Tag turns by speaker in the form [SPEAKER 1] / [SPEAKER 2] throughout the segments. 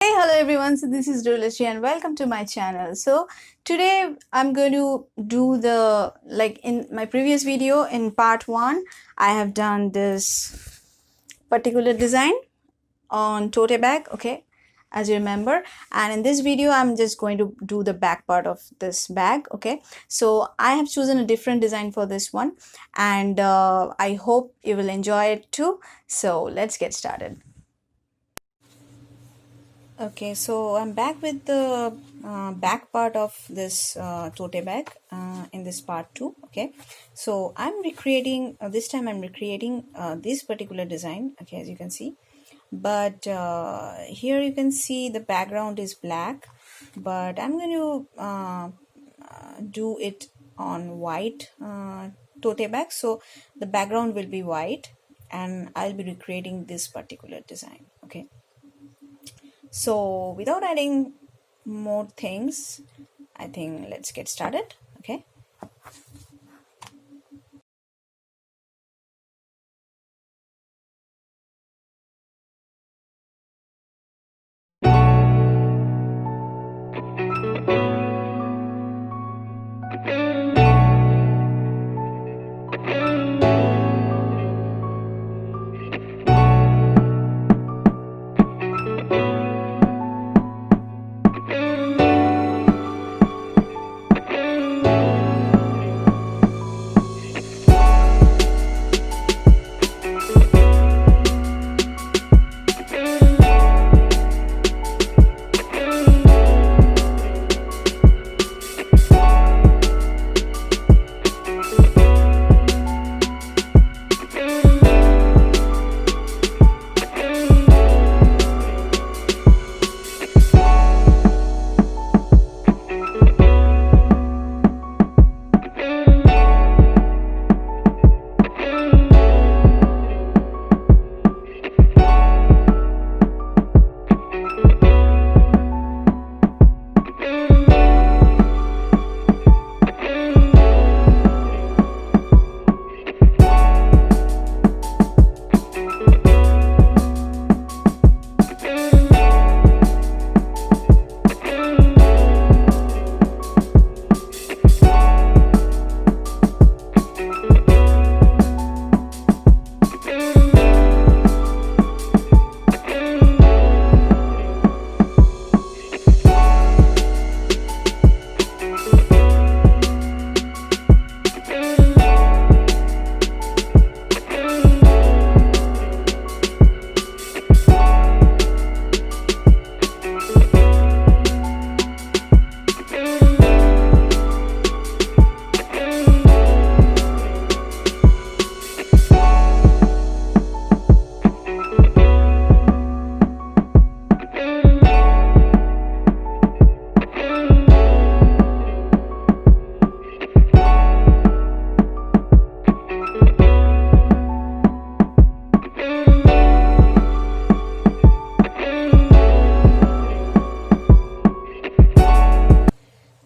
[SPEAKER 1] Hey, hello everyone. So this is Doodle and welcome to my channel. So today I'm going to do the, like in my previous video in part 1, I have done this particular design on tote bag, okay, as you remember. And in this video, I'm just going to do the back part of this bag, okay. So I have chosen a different design for this one, and I hope you will enjoy it too. So let's get started. Okay, so I'm back with the back part of this tote bag in this part 2. Okay, so I'm recreating this time I'm recreating this particular design, okay, as you can see. But here you can see the background is black, but I'm going to do it on white tote bag, so the background will be white and I'll be recreating this particular design. Okay, so without adding more things, I think let's get started. Okay.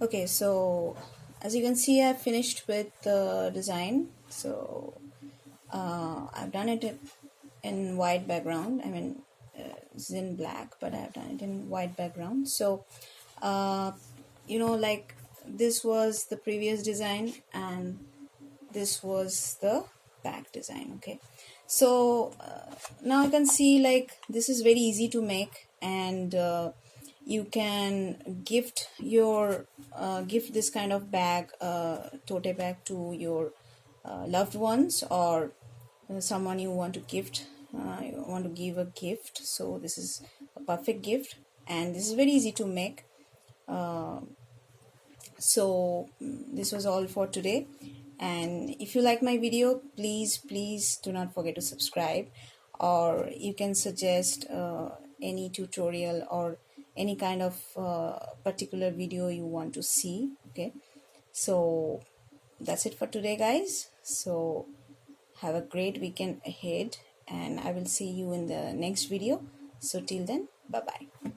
[SPEAKER 1] Okay, so as you can see, I've finished with the design. So I've done it in white background. I mean, it's in black, but I've done it in white background. So you know, like this was the previous design and this was the back design. Okay, so now you can see, like, this is very easy to make, and you can gift your gift this kind of bag, tote bag, to your loved ones, or someone you want to gift, you want to give a gift. So this is a perfect gift, and this is very easy to make. So this was all for today, and if you like my video, please do not forget to subscribe, or you can suggest any tutorial or any kind of particular video you want to see. Okay, so that's it for today, guys. So have a great weekend ahead, and I will see you in the next video. So till then, bye bye.